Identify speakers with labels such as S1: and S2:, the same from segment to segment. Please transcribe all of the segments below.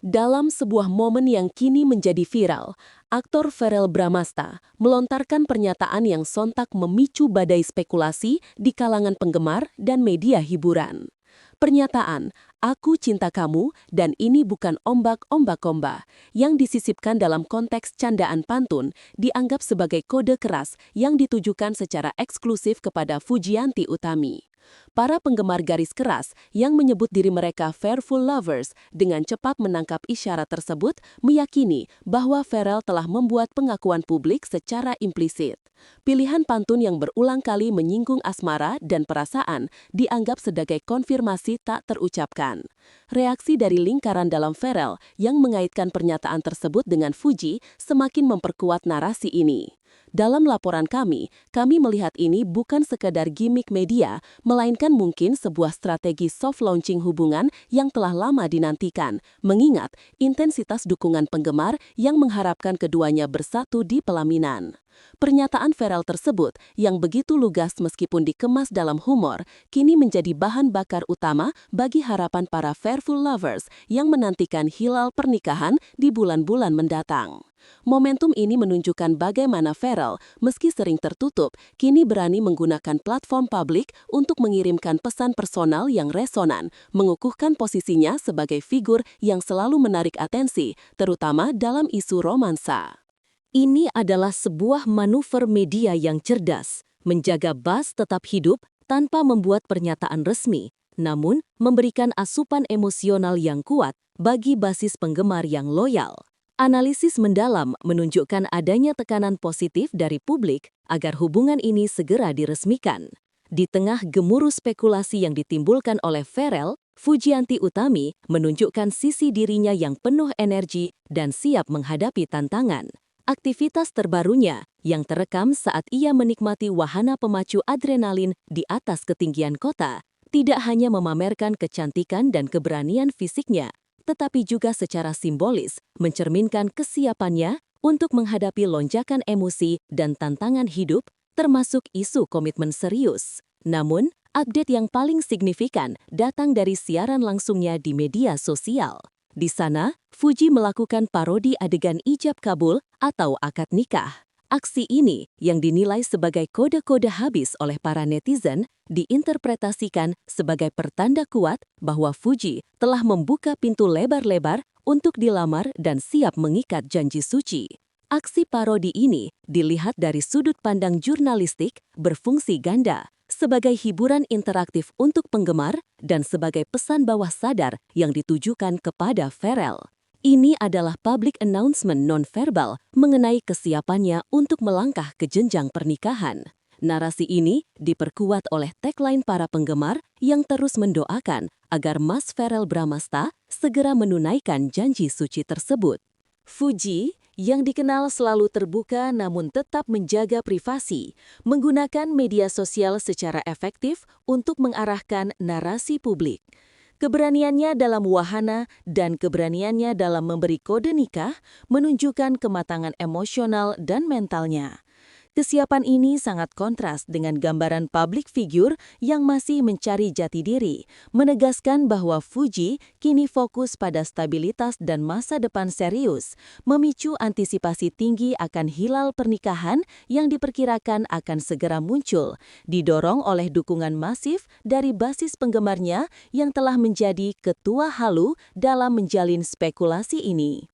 S1: Dalam sebuah momen yang kini menjadi viral, aktor Verrell Bramasta melontarkan pernyataan yang sontak memicu badai spekulasi di kalangan penggemar dan media hiburan. Pernyataan, "Aku cinta kamu dan ini bukan ombak-ombak-ombak," yang disisipkan dalam konteks candaan pantun, dianggap sebagai kode keras yang ditujukan secara eksklusif kepada Fujianti Utami. Para penggemar garis keras yang menyebut diri mereka Fearful Lovers dengan cepat menangkap isyarat tersebut meyakini bahwa Verrell telah membuat pengakuan publik secara implisit. Pilihan pantun yang berulang kali menyinggung asmara dan perasaan dianggap sebagai konfirmasi tak terucapkan. Reaksi dari lingkaran dalam Verrell yang mengaitkan pernyataan tersebut dengan Fuji semakin memperkuat narasi ini. Dalam laporan kami melihat ini bukan sekadar gimmick media, melainkan mungkin sebuah strategi soft launching hubungan yang telah lama dinantikan, mengingat intensitas dukungan penggemar yang mengharapkan keduanya bersatu di pelaminan. Pernyataan Verrell tersebut, yang begitu lugas meskipun dikemas dalam humor, kini menjadi bahan bakar utama bagi harapan para Fearful Lovers yang menantikan hilal pernikahan di bulan-bulan mendatang. Momentum ini menunjukkan bagaimana Verrell, meski sering tertutup, kini berani menggunakan platform publik untuk mengirimkan pesan personal yang resonan, mengukuhkan posisinya sebagai figur yang selalu menarik atensi, terutama dalam isu romansa. Ini adalah sebuah manuver media yang cerdas, menjaga buzz tetap hidup tanpa membuat pernyataan resmi, namun memberikan asupan emosional yang kuat bagi basis penggemar yang loyal. Analisis mendalam menunjukkan adanya tekanan positif dari publik agar hubungan ini segera diresmikan. Di tengah gemuruh spekulasi yang ditimbulkan oleh Verrell, Fujianti Utami menunjukkan sisi dirinya yang penuh energi dan siap menghadapi tantangan. Aktivitas terbarunya yang terekam saat ia menikmati wahana pemacu adrenalin di atas ketinggian kota, tidak hanya memamerkan kecantikan dan keberanian fisiknya, tetapi juga secara simbolis mencerminkan kesiapannya untuk menghadapi lonjakan emosi dan tantangan hidup, termasuk isu komitmen serius. Namun, update yang paling signifikan datang dari siaran langsungnya di media sosial. Di sana, Fuji melakukan parodi adegan ijab kabul atau akad nikah. Aksi ini, yang dinilai sebagai kode-kode habis oleh para netizen, diinterpretasikan sebagai pertanda kuat bahwa Fuji telah membuka pintu lebar-lebar untuk dilamar dan siap mengikat janji suci. Aksi parodi ini dilihat dari sudut pandang jurnalistik berfungsi ganda, sebagai hiburan interaktif untuk penggemar dan sebagai pesan bawah sadar yang ditujukan kepada Verrell. Ini adalah public announcement non-verbal mengenai kesiapannya untuk melangkah ke jenjang pernikahan. Narasi ini diperkuat oleh tagline para penggemar yang terus mendoakan agar Mas Verrell Bramasta segera menunaikan janji suci tersebut. Fuji, yang dikenal selalu terbuka namun tetap menjaga privasi, menggunakan media sosial secara efektif untuk mengarahkan narasi publik. Keberaniannya dalam wahana dan keberaniannya dalam memberi kode nikah menunjukkan kematangan emosional dan mentalnya. Kesiapan ini sangat kontras dengan gambaran public figure yang masih mencari jati diri, menegaskan bahwa Fuji kini fokus pada stabilitas dan masa depan serius, memicu antisipasi tinggi akan hilal pernikahan yang diperkirakan akan segera muncul, didorong oleh dukungan masif dari basis penggemarnya yang telah menjadi ketua halu dalam menjalin spekulasi ini.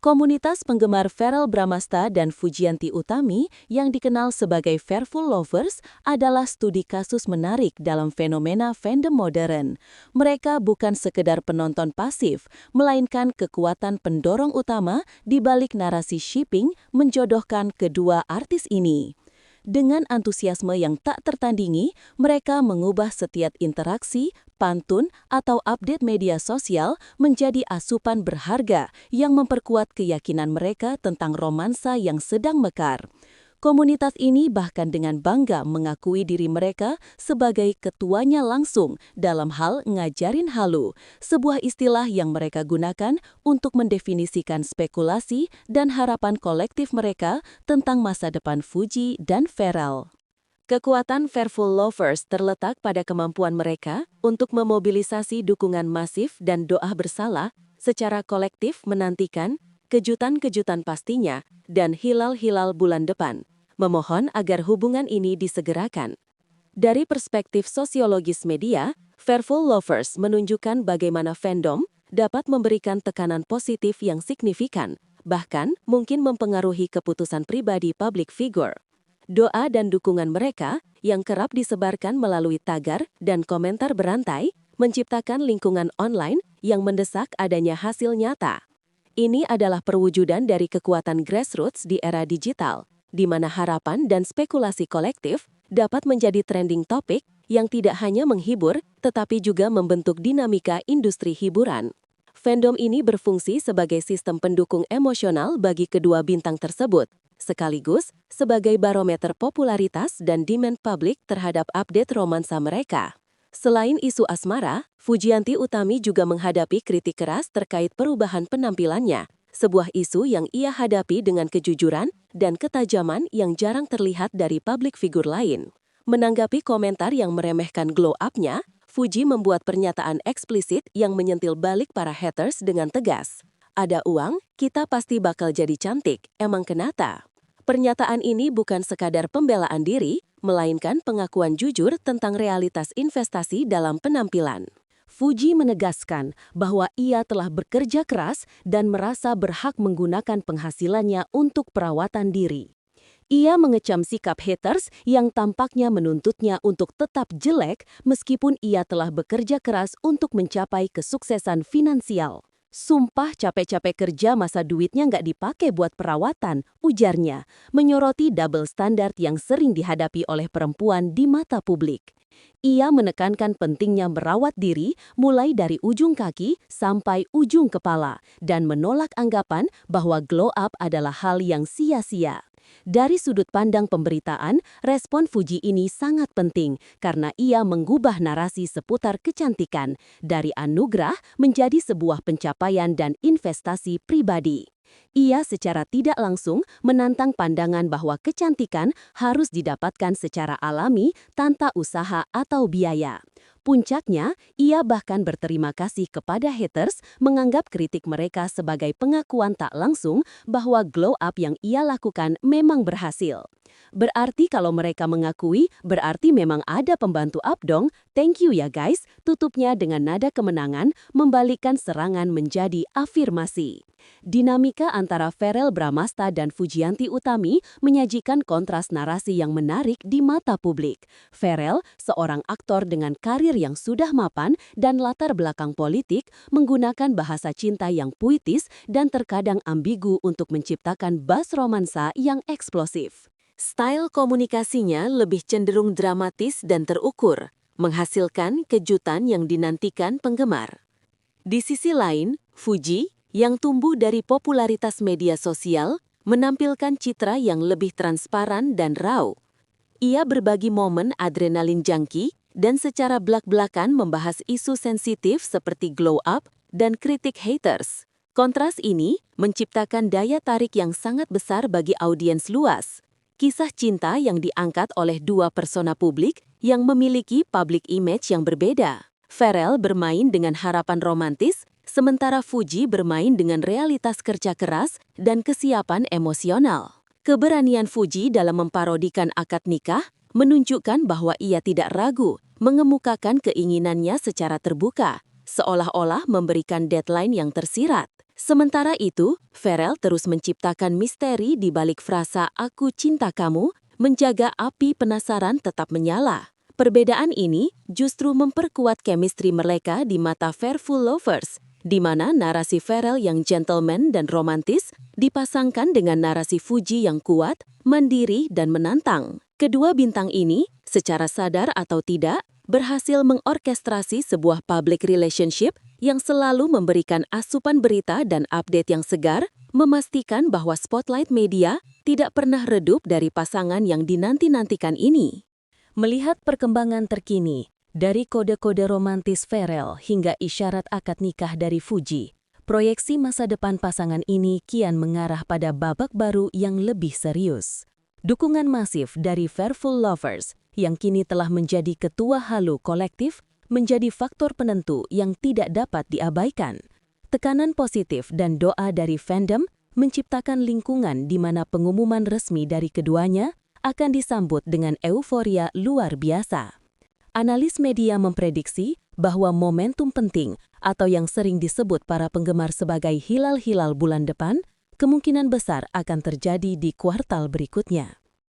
S1: Komunitas penggemar Verrell Bramasta dan Fujianti Utami yang dikenal sebagai Fearful Lovers adalah studi kasus menarik dalam fenomena fandom modern. Mereka bukan sekedar penonton pasif, melainkan kekuatan pendorong utama di balik narasi shipping menjodohkan kedua artis ini. Dengan antusiasme yang tak tertandingi, mereka mengubah setiap interaksi, pantun, atau update media sosial menjadi asupan berharga yang memperkuat keyakinan mereka tentang romansa yang sedang mekar. Komunitas ini bahkan dengan bangga mengakui diri mereka sebagai ketuanya langsung dalam hal ngajarin halu, sebuah istilah yang mereka gunakan untuk mendefinisikan spekulasi dan harapan kolektif mereka tentang masa depan Fuji dan Verrell. Kekuatan Fearful Lovers terletak pada kemampuan mereka untuk memobilisasi dukungan masif dan doa bersalah secara kolektif menantikan kejutan-kejutan pastinya dan hilal-hilal bulan depan, memohon agar hubungan ini disegerakan. Dari perspektif sosiologis media, Fearful Lovers menunjukkan bagaimana fandom dapat memberikan tekanan positif yang signifikan, bahkan mungkin mempengaruhi keputusan pribadi public figure. Doa dan dukungan mereka yang kerap disebarkan melalui tagar dan komentar berantai menciptakan lingkungan online yang mendesak adanya hasil nyata. Ini adalah perwujudan dari kekuatan grassroots di era digital, di mana harapan dan spekulasi kolektif dapat menjadi trending topik yang tidak hanya menghibur, tetapi juga membentuk dinamika industri hiburan. Fandom ini berfungsi sebagai sistem pendukung emosional bagi kedua bintang tersebut, sekaligus sebagai barometer popularitas dan demand publik terhadap update romansa mereka. Selain isu asmara, Fujianti Utami juga menghadapi kritik keras terkait perubahan penampilannya, sebuah isu yang ia hadapi dengan kejujuran dan ketajaman yang jarang terlihat dari public figure lain. Menanggapi komentar yang meremehkan glow up-nya, Fuji membuat pernyataan eksplisit yang menyentil balik para haters dengan tegas. Ada uang, kita pasti bakal jadi cantik, emang kenapa? Pernyataan ini bukan sekadar pembelaan diri, melainkan pengakuan jujur tentang realitas investasi dalam penampilan. Fuji menegaskan bahwa ia telah bekerja keras dan merasa berhak menggunakan penghasilannya untuk perawatan diri. Ia mengecam sikap haters yang tampaknya menuntutnya untuk tetap jelek meskipun ia telah bekerja keras untuk mencapai kesuksesan finansial. Sumpah capek-capek kerja masa duitnya nggak dipakai buat perawatan, ujarnya, menyoroti double standard yang sering dihadapi oleh perempuan di mata publik. Ia menekankan pentingnya merawat diri mulai dari ujung kaki sampai ujung kepala dan menolak anggapan bahwa glow up adalah hal yang sia-sia. Dari sudut pandang pemberitaan, respon Fuji ini sangat penting karena ia mengubah narasi seputar kecantikan dari anugerah menjadi sebuah pencapaian dan investasi pribadi. Ia secara tidak langsung menantang pandangan bahwa kecantikan harus didapatkan secara alami tanpa usaha atau biaya. Puncaknya, ia bahkan berterima kasih kepada haters menganggap kritik mereka sebagai pengakuan tak langsung bahwa glow up yang ia lakukan memang berhasil. Berarti kalau mereka mengakui, berarti memang ada pembantu up dong. Thank you ya guys, tutupnya dengan nada kemenangan, membalikkan serangan menjadi afirmasi. Dinamika antara Verrell Bramasta dan Fujianti Utami menyajikan kontras narasi yang menarik di mata publik. Verrell, seorang aktor dengan karir yang sudah mapan dan latar belakang politik, menggunakan bahasa cinta yang puitis dan terkadang ambigu untuk menciptakan buzz romansa yang eksplosif. Style komunikasinya lebih cenderung dramatis dan terukur, menghasilkan kejutan yang dinantikan penggemar. Di sisi lain, Fuji, yang tumbuh dari popularitas media sosial, menampilkan citra yang lebih transparan dan raw. Ia berbagi momen adrenalin junkie dan secara blak-blakan membahas isu sensitif seperti glow up dan kritik haters. Kontras ini menciptakan daya tarik yang sangat besar bagi audiens luas. Kisah cinta yang diangkat oleh dua persona publik yang memiliki public image yang berbeda. Verrell bermain dengan harapan romantis, sementara Fuji bermain dengan realitas kerja keras dan kesiapan emosional. Keberanian Fuji dalam memparodikan akad nikah menunjukkan bahwa ia tidak ragu mengemukakan keinginannya secara terbuka, seolah-olah memberikan deadline yang tersirat. Sementara itu, Verrell terus menciptakan misteri di balik frasa "aku cinta kamu", menjaga api penasaran tetap menyala. Perbedaan ini justru memperkuat chemistry mereka di mata Fearful Lovers, di mana narasi Verrell yang gentleman dan romantis dipasangkan dengan narasi Fuji yang kuat, mandiri, dan menantang. Kedua bintang ini, secara sadar atau tidak, berhasil mengorkestrasi sebuah public relationship yang selalu memberikan asupan berita dan update yang segar, memastikan bahwa spotlight media tidak pernah redup dari pasangan yang dinanti-nantikan ini. Melihat perkembangan terkini, dari kode-kode romantis Verrell hingga isyarat akad nikah dari Fuji, proyeksi masa depan pasangan ini kian mengarah pada babak baru yang lebih serius. Dukungan masif dari Fearful Lovers yang kini telah menjadi ketua halu kolektif menjadi faktor penentu yang tidak dapat diabaikan.
S2: Tekanan positif dan doa dari fandom menciptakan lingkungan di mana pengumuman resmi dari keduanya akan disambut dengan euforia luar biasa. Analis media memprediksi bahwa momentum penting atau yang sering disebut para penggemar sebagai hilal-hilal bulan depan kemungkinan besar akan terjadi di kuartal berikutnya.